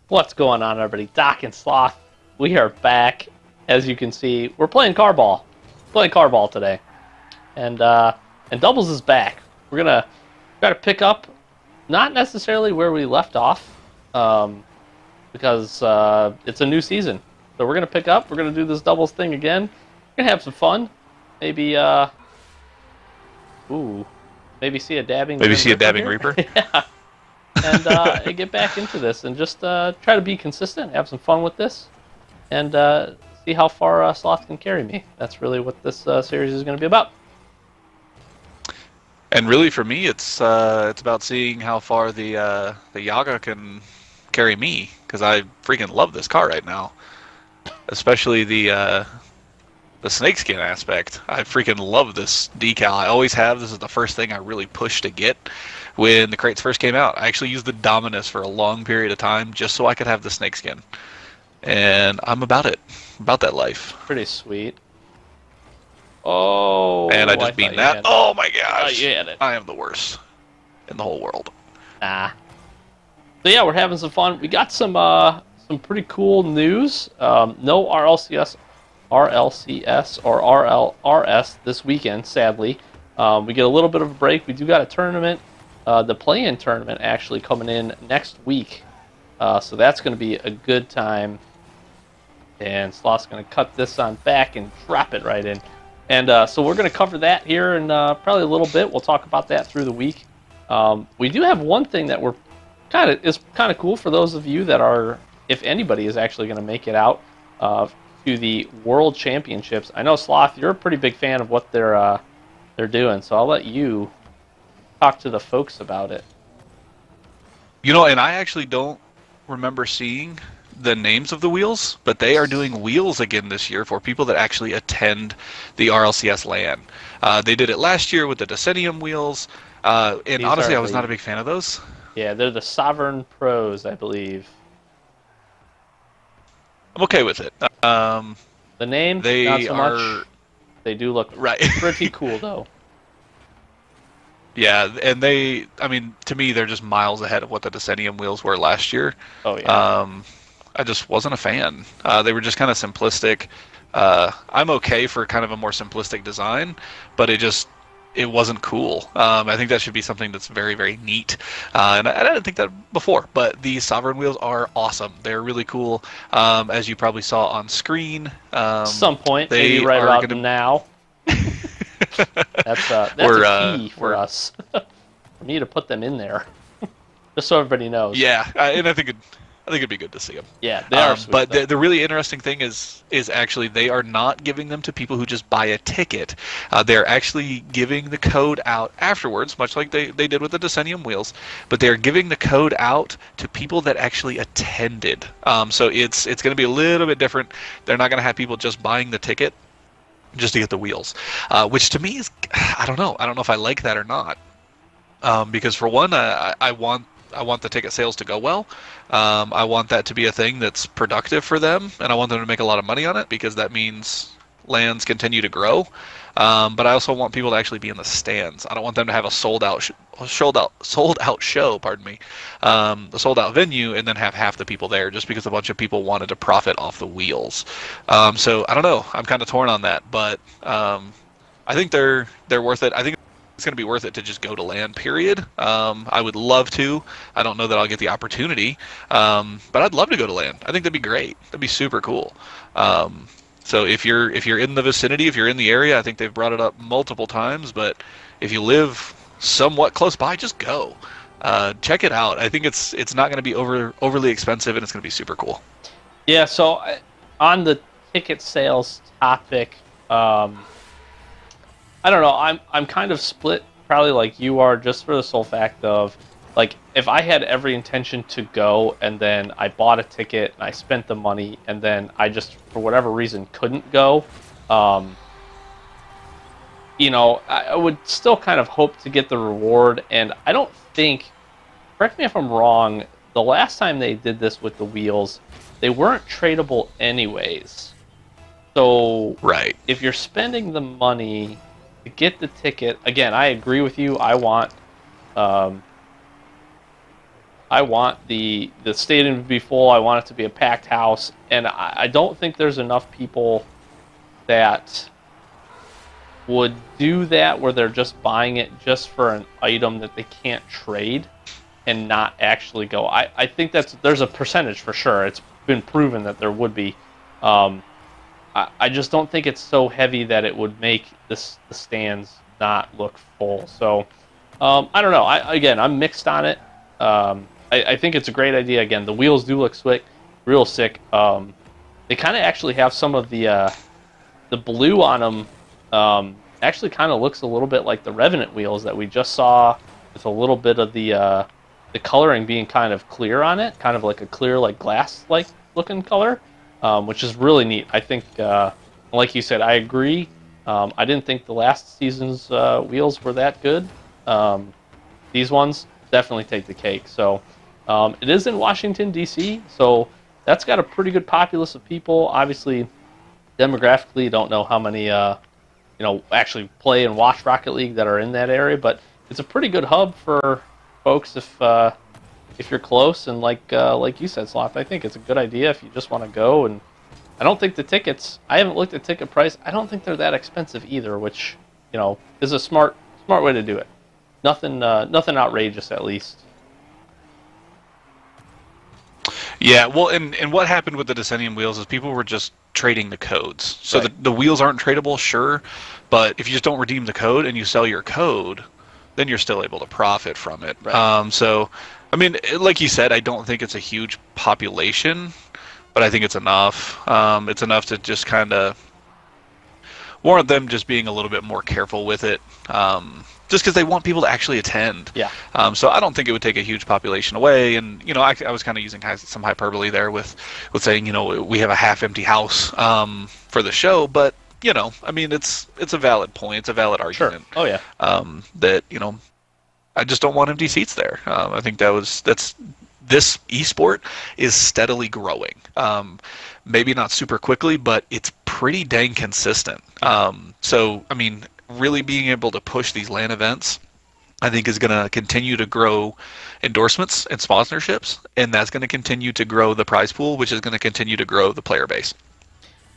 What's going on, everybody? Doc and Sloth, we are back. As you can see, we're playing carball. Playing carball today, and Doubles is back. We're gonna try to pick up, not necessarily where we left off, because it's a new season. So we're gonna pick up. We're gonna do this Doubles thing again. We're gonna have some fun. Maybe maybe see a dabbing. Maybe see a dabbing Reaper. Yeah. And get back into this and just try to be consistent, have some fun with this, and see how far Sloth can carry me. That's really what this series is going to be about. And really, for me, it's about seeing how far the Yaga can carry me, because I freaking love this car right now, especially the snakeskin aspect. I freaking love this decal. I always have. This is the first thing I really pushed to get when the crates first came out. I actually used the Dominus for a long period of time just so I could have the snakeskin. And I'm about it. About that life. Pretty sweet. Oh. And I just beat that. Oh my gosh. You had it. I am the worst in the whole world. Nah. So yeah, we're having some fun. We got some pretty cool news. No RLCS or RLRS this weekend, sadly. We get a little bit of a break. We do got a tournament. The play-in tournament actually coming in next week. So that's going to be a good time. And Sloth's going to cut this on back and drop it right in. And so we're going to cover that here in probably a little bit. We'll talk about that through the week. We do have one thing that is kind of cool for those of you that are, if anybody is actually going to make it out to the World Championships. I know, Sloth, you're a pretty big fan of what they're doing, so I'll let you talk to the folks about it. You know, and I actually don't remember seeing the names of the wheels, but they are doing wheels again this year for people that actually attend the RLCS LAN. They did it last year with the Decennium wheels, and honestly, I was not a big fan of those. Yeah, they're the Sovereign Pros, I believe. I'm okay with it. The name, not so much. They do look pretty cool, though. Yeah, and I mean, to me, they're just miles ahead of what the Decennium wheels were last year. Oh, yeah. I just wasn't a fan. They were just kind of simplistic. I'm okay for kind of a more simplistic design, but it wasn't cool. I think that should be something that's very, very neat. And I didn't think that before, but these Sovereign wheels are awesome. They're really cool, as you probably saw on screen. Some point, maybe right about now. That's a key for us. For me to put them in there, just so everybody knows. Yeah, and I think it'd be good to see them. Yeah, they are sweet, but the really interesting thing is actually they are not giving them to people who just buy a ticket. They're actually giving the code out afterwards, much like they did with the Decennium wheels. But they're giving the code out to people that actually attended. So it's going to be a little bit different. They're not going to have people just buying the ticket just to get the wheels, which to me is, I don't know if I like that or not, because for one, I want the ticket sales to go well. I want that to be a thing that's productive for them, and I want them to make a lot of money on it, because that means lands continue to grow. But I also want people to actually be in the stands. I don't want them to have a sold out show, pardon me, a sold out venue, and then have half the people there just because a bunch of people wanted to profit off the wheels. So I don't know. I'm kind of torn on that, but I think they're worth it. I think it's going to be worth it to just go to LAN, period. I would love to. I don't know that I'll get the opportunity, but I'd love to go to LAN. I think that'd be great. That'd be super cool. So if you're in the vicinity, if you're in the area, I think they've brought it up multiple times, but if you live somewhat close by, just go. Check it out. I think it's not going to be overly expensive, and it's going to be super cool. Yeah, so on the ticket sales topic, I don't know, I'm kind of split, probably like you are, just for the sole fact of, like, if I had every intention to go and then I bought a ticket and I spent the money and then I just, for whatever reason, couldn't go, you know, I would still kind of hope to get the reward. And I don't think, correct me if I'm wrong, the last time they did this with the wheels, they weren't tradable anyways. So if you're spending the money to get the ticket, again, I agree with you. I want I want the stadium to be full. I want it to be a packed house, and I don't think there's enough people that would do that where they're just buying it just for an item that they can't trade and not actually go. I think there's a percentage for sure. It's been proven that there would be. I just don't think it's so heavy that it would make the stands not look full. So I don't know. I'm mixed on it. I think it's a great idea. Again, the wheels do look real sick. They kind of actually have some of the blue on them. Actually, kind of looks a little bit like the Revenant wheels that we just saw, with a little bit of the coloring being kind of clear on it, kind of like a clear, like glass-like looking color, which is really neat. I think, like you said, I agree. I didn't think the last season's wheels were that good. These ones definitely take the cake. So it is in Washington, D.C., so that's got a pretty good populace of people. Obviously, demographically, don't know how many actually play and watch Rocket League that are in that area, but it's a pretty good hub for folks if you're close. And like you said, Sloth, I think it's a good idea if you just want to go. And I don't think the tickets, I haven't looked at ticket price, I don't think they're that expensive either, which is a smart way to do it. Nothing outrageous, at least. Yeah, well, and what happened with the Decennium wheels is people were just trading the codes. So right. the wheels aren't tradable, sure, but if you just don't redeem the code and you sell your code, then you're still able to profit from it. Right. So, I mean, like you said, I don't think it's a huge population, but I think it's enough. It's enough to just kind of warrant them just being a little bit more careful with it. Just because they want people to actually attend. Yeah. So I don't think it would take a huge population away. And I was kind of using some hyperbole there with saying we have a half-empty house for the show, but I mean it's a valid point. It's a valid argument. Sure. Oh yeah. That I just don't want empty seats there. I think that's this esport is steadily growing. Maybe not super quickly, but it's pretty dang consistent. So I mean, really being able to push these LAN events, I think, is going to continue to grow endorsements and sponsorships, and that's going to continue to grow the prize pool, which is going to continue to grow the player base.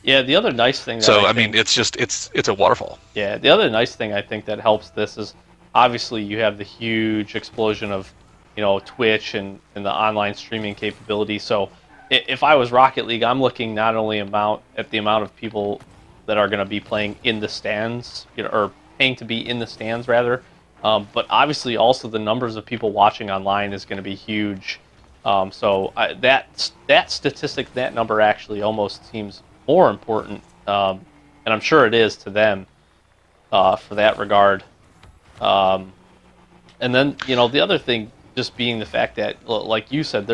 Yeah, the other nice thing. I mean, it's just it's a waterfall. Yeah, the other nice thing I think that helps this is obviously you have the huge explosion of Twitch and the online streaming capability. So if I was Rocket League, I'm looking not only at the amount of people that are going to be playing in the stands, or paying to be in the stands rather, but obviously also the numbers of people watching online is going to be huge. So that statistic, that number actually almost seems more important, and I'm sure it is to them for that regard. And then the other thing just being the fact that, like you said,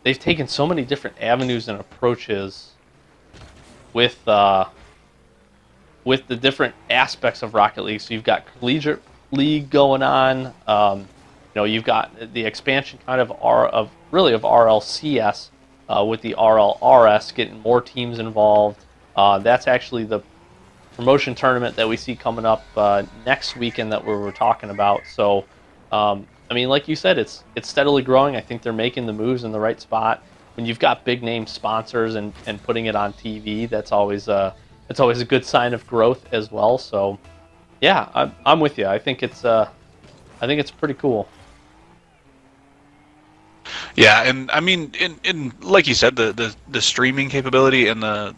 they've taken so many different avenues and approaches with the different aspects of Rocket League. So you've got Collegiate League going on. You've got the expansion kind of RLCS with the RLRS getting more teams involved. That's actually the promotion tournament that we see coming up next weekend that we were talking about. So, I mean, like you said, it's steadily growing. I think they're making the moves in the right spot. When you've got big name sponsors and putting it on TV, that's always a good sign of growth as well. So, yeah, I'm with you. I think it's pretty cool. Yeah, and I mean, in like you said, the streaming capability and the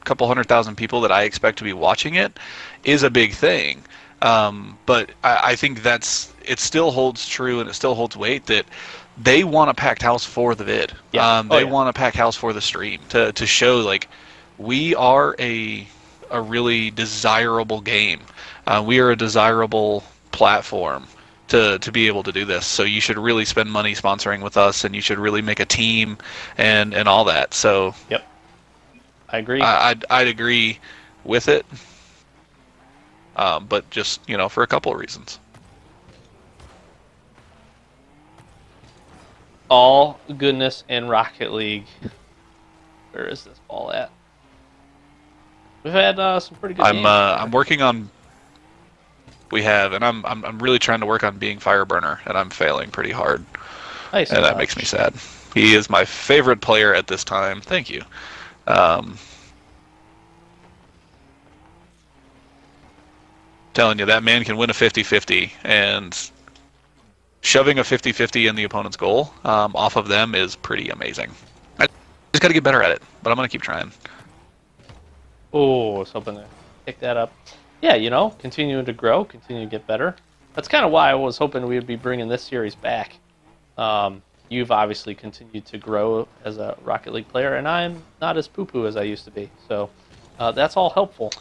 couple 100,000 people that I expect to be watching it is a big thing. But I think it still holds true and it still holds weight that they want a packed house for the vid. Yeah. They want a packed house for the stream to show like we are a really desirable game. We are a desirable platform to be able to do this. So you should really spend money sponsoring with us, and you should really make a team and all that. So yep, I agree. I'd agree with it, but just for a couple of reasons. All goodness in Rocket League. Where is this ball at? We've had some pretty good games. I'm working on. We have, and I'm really trying to work on being Fireburner, and I'm failing pretty hard. Nice. And that makes me sad. He is my favorite player at this time. Thank you. Telling you, that man can win a 50-50, and shoving a 50-50 in the opponent's goal off of them is pretty amazing. I just got to get better at it, but I'm going to keep trying. Oh, I was hoping to pick that up. Yeah, you know, continuing to grow, continue to get better. That's kind of why I was hoping we would be bringing this series back. You've obviously continued to grow as a Rocket League player, and I'm not as poo-poo as I used to be. So that's all helpful.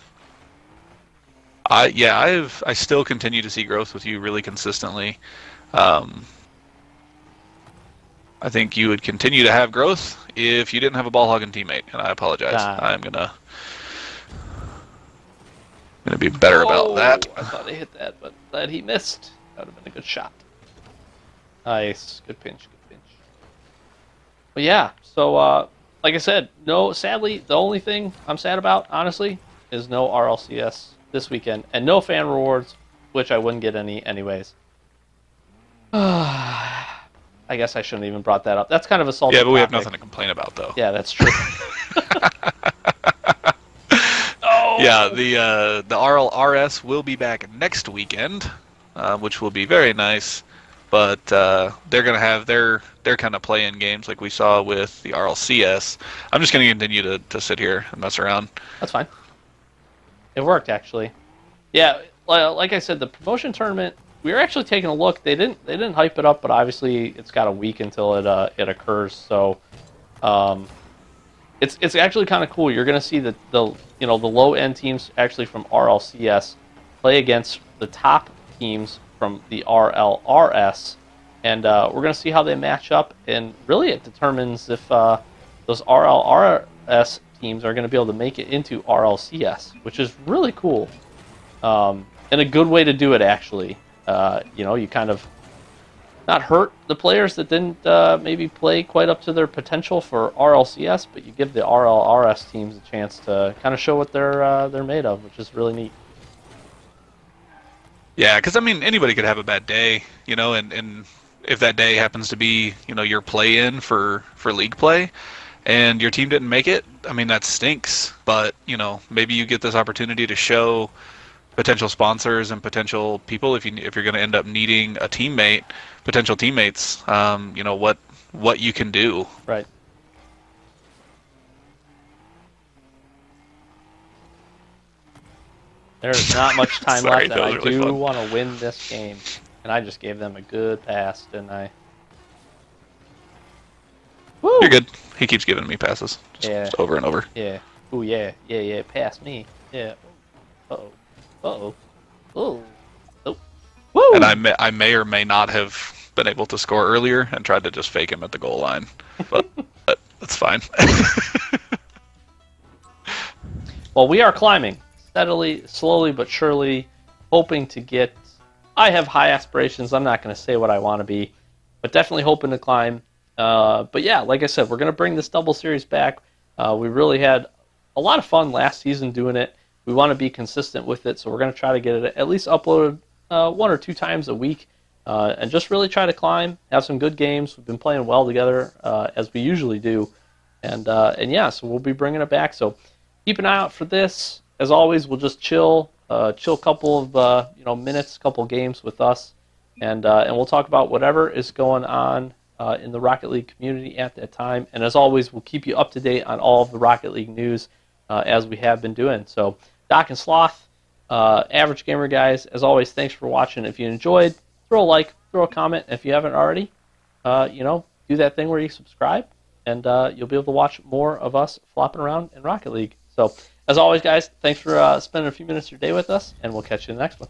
I still continue to see growth with you really consistently. I think you would continue to have growth if you didn't have a ball hogging teammate, and I apologize. I'm gonna be better about that. I thought I hit that, but glad he missed. That would have been a good shot. Nice, good pinch, good pinch. But yeah, so like I said, no. Sadly, the only thing I'm sad about, honestly, is no RLCS this weekend, and no fan rewards, which I wouldn't get any anyways. I guess I shouldn't even brought that up. That's kind of a salty Yeah, but we have topic. nothing to complain about, though. Yeah, that's true. Yeah, the RLRS will be back next weekend, which will be very nice. But they're gonna have their kind of play-in games like we saw with the RLCS. I'm just gonna continue to sit here and mess around. That's fine. It worked, actually. Yeah, like I said, the promotion tournament, we were actually taking a look. They didn't hype it up, but obviously it's got a week until it occurs. So it's actually kind of cool. You're going to see the low end teams actually from RLCS play against the top teams from the RLRS, and we're going to see how they match up. And really, it determines if those RLRS teams are going to be able to make it into RLCS, which is really cool, and a good way to do it, actually. You kind of not hurt the players that didn't maybe play quite up to their potential for RLCS, but you give the RLRS teams a chance to kind of show what they're made of, which is really neat. Yeah, because I mean, anybody could have a bad day, and if that day happens to be, your play-in for league play, and your team didn't make it, I mean, that stinks. But, maybe you get this opportunity to show potential sponsors and potential people, if you're going to end up needing a teammate, potential teammates, what you can do. Right. There's not much time Sorry, left, and I really do want to win this game. And I just gave them a good pass, didn't I? Woo! You're good. He keeps giving me passes, just over and over. Yeah. Ooh, yeah. Yeah, pass me. Yeah. Uh-oh. Uh-oh. Oh. Oh. Woo! And I may or may not have been able to score earlier and tried to just fake him at the goal line. But that's fine. Well, we are climbing steadily, slowly but surely, hoping to get... I have high aspirations. I'm not going to say what I want to be, but definitely hoping to climb. But yeah, like I said, we're going to bring this double series back. We really had a lot of fun last season doing it. We want to be consistent with it, so we're going to try to get it at least uploaded 1 or 2 times a week, and just really try to climb, have some good games. We've been playing well together, as we usually do, and yeah, so we'll be bringing it back. So keep an eye out for this. As always, we'll just chill a couple of minutes, couple games with us, and we'll talk about whatever is going on in the Rocket League community at that time. And as always, we'll keep you up to date on all of the Rocket League news as we have been doing. So Doc and Sloth, Average Gamer guys, as always, thanks for watching. If you enjoyed, throw a like, throw a comment. If you haven't already, do that thing where you subscribe, and you'll be able to watch more of us flopping around in Rocket League. So as always, guys, thanks for spending a few minutes of your day with us, and we'll catch you in the next one.